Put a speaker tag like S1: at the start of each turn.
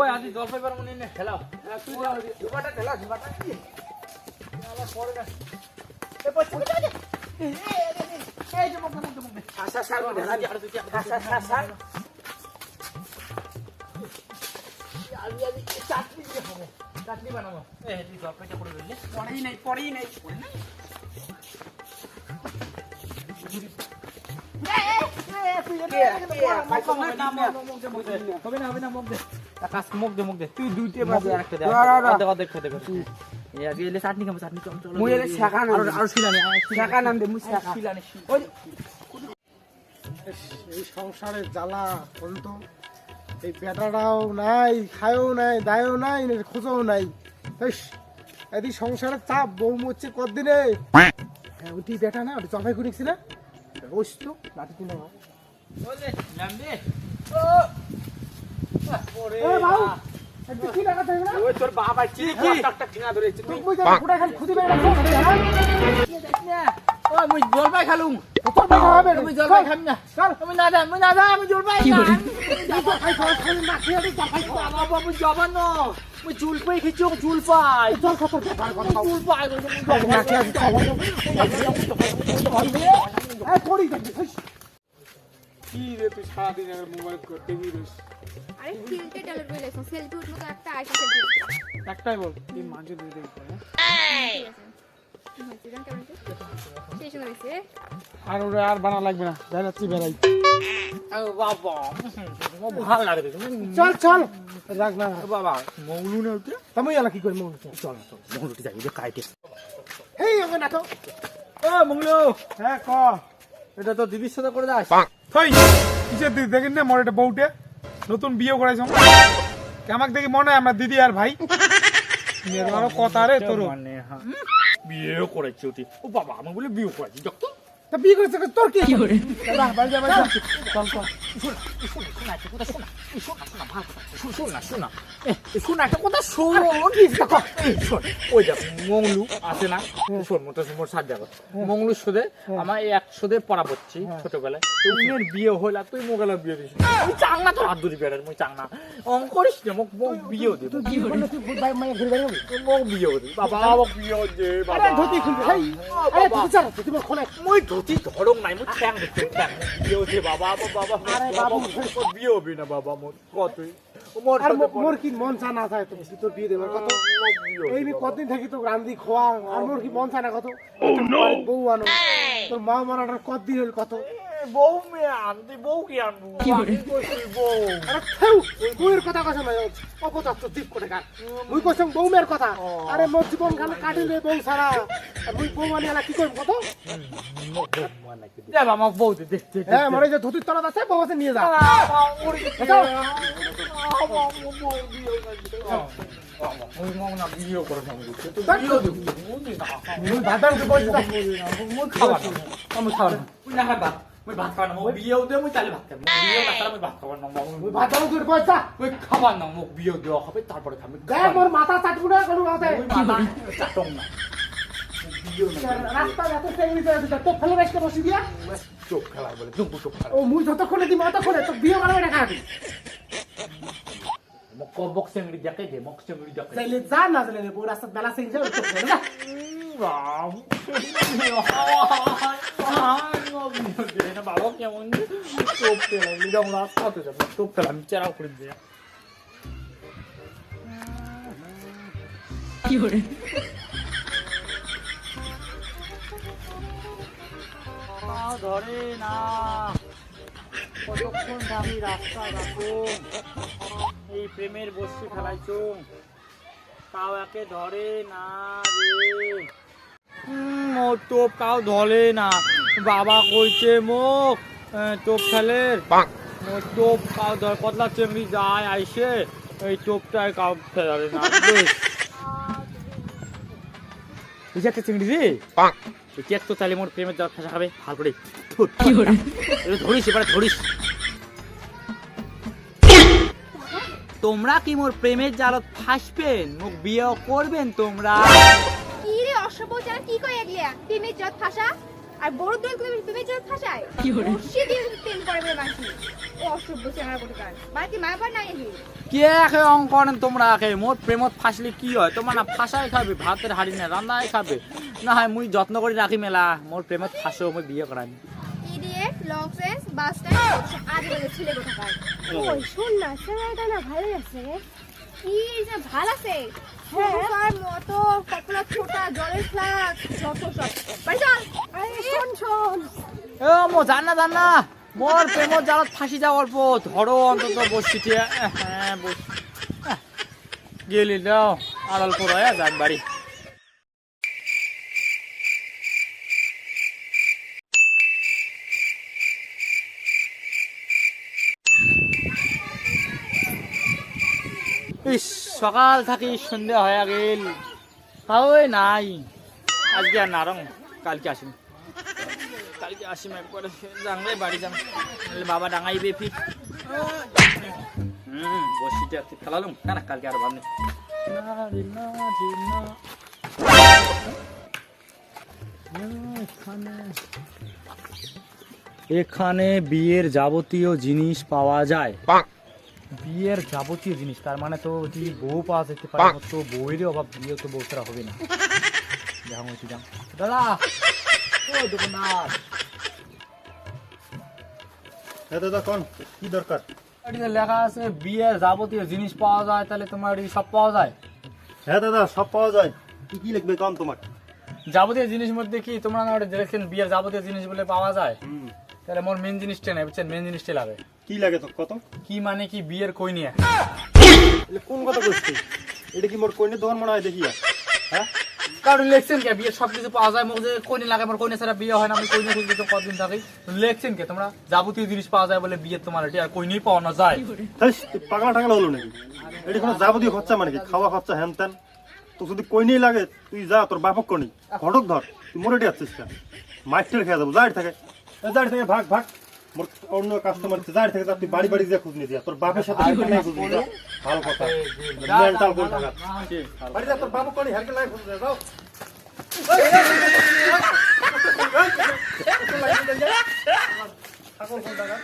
S1: ওই আদি জলপাই পার মনে নে খেলাও তুই জুবাটা খেলা জুবাটা কি আলা পড়ে না এ পড়ছে এই যে মুখ আশা সার ঢালা দি আর তুই আশা সার আলি আলি চাটনি দিয়ে খাবো চাটনি বানাবো এই তুই জলপাইটা পড়ে রইলি পড়েই নাই তুই দুইটা বাজে একটা দে অর্ধেক খেতে চাটনি খাবো চাটনি
S2: এই সংসারের জ্বালা বলতো এই বেটাটাও নাই খায়ও নাই দায়ও নাই খোঁজও নাই এদি সংসারের চাপ বউ মরছে কতদিনে হ্যাঁ ওটি বেটা না ওটি চফাই করেছি না বস তো লাঠি তুলে
S1: তোর বাবা মুই জলপাই খালুম তুমি জলপাই খাবি না তুমি না দা আমি জলপাই বাবু জবান মুই জলপাই খেয়েছি জলপাই
S2: কি রে তুই সারাদিন মোবাইল করতে গিয়েছিস
S3: আরে ফিল্টার ডাউনলোড করে লেখো সেলফি উঠলো তো একটা আইসা সেলফি
S2: একটাই বল এই মাঝে দিয়ে দে
S3: শেষ হয়েছে
S2: আর ওরা আর বানা লাগবে না যাচ্ছি বেড়াই
S1: বাবা ভালো লাগে
S2: চল চল রাখ না
S1: বাবা মৌলু না ওটা
S2: তুমি এলা কি করি মৌলু
S1: চল মৌলুটি যাই যে কাইটে
S2: হেই ওকে না তো
S1: ও মৌলু
S2: হ্যাঁ ক
S1: এটা তো দিদির সাথে করে যাস
S2: হই কিসের দিদি দেখেন না মোর এটা বউটে নতুন বিয়ে করাইছ আমাকে দেখি মনে হয় আমরা দিদি আর ভাই মেয়ের কথা রে তোর
S1: মানে হ্যাঁ বিয়েও করেছি ওটি ও বাবা আমি বলে বিয়ে করেছি দেখতো
S2: তা বিয়ে করেছে তোর কি করে বাড়ি যা চল
S1: শোনা একটা কথা শোন ওই দেখ মংলু আছে না শোন মোর সাত যাবো মংলুর সাথে আমার 100 পড়া পড়ছি ছোটবেলায় উনের বিয়ে হইল আর তুই মোগেলার বিয়ে দিস আমি চাং না তোর হাত ধরি বেড়ার মুই চাং না অঙ্ক করিস না মোক বিয়ে দেবো মোক বিয়ে দেবো বাবা বিয়ে দে বাবা
S2: ধুতি খুলবে হেই আরে তুই চল তুই খোলা
S1: মই ধুতি ধরং নাই মই ঠ্যাং দেখতে ঠ্যাং বিয়ে দে বাবা বাবা
S2: আরে বাবু
S1: বিয়ে হবে না বাবা মোর কতই
S2: আর মোর কি মন চা না থাকে তোর বিয়ে দেবার কত এই কতদিন থাকি তো রান্দি খোয়া আর মোর কি মন চা না কত বউ আনো তোর মা মরাটার কতদিন হল কত
S1: বউ মেয়ে আনতে বউ কি আনবো বউ
S2: আরে থেউ বউয়ের কথা কথা না অপচার তো ঠিক করে কাট মুই কইছম বউ মেয়ের কথা আরে মোর জীবন খান কাটিলে বউ সারা আর মুই বউ মানে এলা কি কইম কত
S1: যা বাবা বউ দে
S2: হ্যাঁ মরে যে ধুতির তলাত আছে বউ আছে নিয়ে যা
S1: ওই মগনা বিয়ে করে আমি তো
S2: বিয়ে দেব মুই বাদাম কে বলছি
S1: মুই খাবার আমি খাবার মুই না খাবা মুই ভাত খাবার না মুই বিয়ে দে মুই তালে ভাত খাবো বিয়ে না খালা মুই ভাত খাবার না
S2: মুই বাদাম কে পয়সা
S1: মুই খাবার না মুই বিয়ে দেওয়া হবে তারপরে খাবি
S2: দেখ মোর মাথা চাটবো না কোনো কথা
S1: চাটং না
S2: রাস্তা এত টেঙ্গি করে দিতে তো ফেলে রাখতে বসি দিয়া
S1: চোখ খেলা বলে চোখ চোখ খেলা
S2: ও মুই যতক্ষণে দিই ততক্ষণে তো বিয়ে বানাবে না খাবি
S1: বক্সিং রি দেখে দে বক্সিং রি দেখে
S2: তাইলে যা না জানে বউ রাস্তা বেলা সিং যাও তো না
S1: বাবা কেমন চোখ খেলা যেমন রাস্তাতে যাবে চোখ খেলা আমি চেরা করে দিয়ে কি করে ধরে না কতক্ষণ যাবি রাস্তা রাখো এই প্রেমের বস্তু খেলাইছো তাও একে ধরে না রে মোর টোপ কাউ ধরে না বাবা কইছে মোক টোপ খেলের মোর টোপ কাউ ধরে কতলা চেংড়ি যায় আইসে এই টোপটায় কাউ ধরে না বুঝে একটা চিংড়ি রে কেক তো তাহলে মোর প্রেমের জল ফেসা খাবে ভাল করে ধরিস এবারে ধরিস তোমরা কি মোর প্রেমের জালত ফাঁসবেন মোক বিয়ে করবেন তোমরা
S3: কি রে অসভ্য জানা কি কই এগলিয়া প্রেমের জত ফাঁসা আর বড় দল তুমি যে ফাঁসায় সে দিয়ে তেল করে বলে মাসি ও অসভ্য চেহারা কোথাকার বাকি মায়াবার নাই নাকি
S1: কে একে অঙ্ক করেন তোমরা একে মোট প্রেমত ফাঁসলে কি হয় তোমার না ফাঁসাই খাবে ভাতের হাড়ি না রান্নায় খাবে না হয় মুই যত্ন করে রাখি মেলা মোর প্রেমত ফাঁসো মুই বিয়ে করাই
S3: ইডিয়েট লংসেন্স বাস্টার্ড আজ বলে ছেলে কোথাকার ওই শুন না ছেলেটা না ভালো আছে কি যে ভালো আছে হ্যাঁ মতো কতলা ছোটা জলের ফ্লাক্স যত সব বাড়ি চল আরে শোন
S1: ও মো জান না মোর প্রেমত জালত ফাঁসি যাও অল্প ধরো অন্তত বসিতে হ্যাঁ বস গেলি দাও আর অল্প রয়ে যাক বাড়ি ইস সকাল থাকি সন্ধ্যা হয়ে গেল খাওয়াই নাই আজকে আর নারং কালকে আসিম কালকে আসিম একবারে যাংলে বাড়ি যাম নাহলে বাবা ডাঙাইবে ফির বসিতে খেলালুম না কালকে আর ভাবনি এখানে বিয়ের যাবতীয় জিনিস পাওয়া যায় বিয়ের যাবতীয় জিনিস তার মানে তো যদি বউ পাওয়া যেতে পারে তো বউয়েরই অভাব বিয়ে তো বউ ছাড়া হবে না দাদা ও দোকানদার
S4: হ্যাঁ দাদা কোন কি দরকার?
S1: এখানে লেখা আছে বিয়ের যাবতীয় জিনিস পাওয়া যায় তাহলে তোমার এই সব পাওয়া যায়
S4: হ্যাঁ দাদা সব পাওয়া যায়। কি কি লিখবে কম তোমার?
S1: যাবতীয় জিনিস মধ্যে কি তোমরা না দেখছেন বিয়ের যাবতীয় জিনিস বলে পাওয়া যায় তাহলে মোর মেন জিনিসটা নেই বুঝছেন মেন জিনিসটা লাগে
S4: কি লাগে তো কত?
S1: কি মানে কি বিয়ের কই নিয়ে
S4: কোন কথা বলছিস? এটা কি মোর কইনে দোকান মনে হয় দেখিয়া? হ্যাঁ
S1: কারণ লেখছেন কে বিয়ের সব কিছু পাওয়া যায় মুখে কইনে লাগে আমার কইনে ছাড়া বিয়ে হয় না আমি কইনে খুঁজতে তো কতদিন থাকি লেখছেন কে তোমরা যাবতীয় জিনিস পাওয়া যায় বলে বিয়ে তোমার এটা আর কইনেই পাওয়া না যায়
S4: পাগলা টাগলা হলো নাকি? এটা কোনো যাবতীয় খরচা মানে কি? খাওয়া খরচা হ্যান ত্যান তো যদি কইনেই লাগে তুই যা তোর বাপক কনি ঘটক ধর তুই মোরে যাচ্ছিস কেন? মাইস্টার খেয়ে যাবো যাই থাকে যাই থেকে ভাগ ভাগ মোর অন্য কাস্টমার যাই থেকে তুই বাড়ি বাড়ি যা খুঁজ নিয়ে যা তোর বাপের সাথে খুঁজ নিয়ে যা ভালো কথা মেন্টাল কোন থাকা বাড়ি যা তোর বাপক কনি হেরকে লাগে খুঁজ নিয়ে যাও ঠাকুর কোন টাকা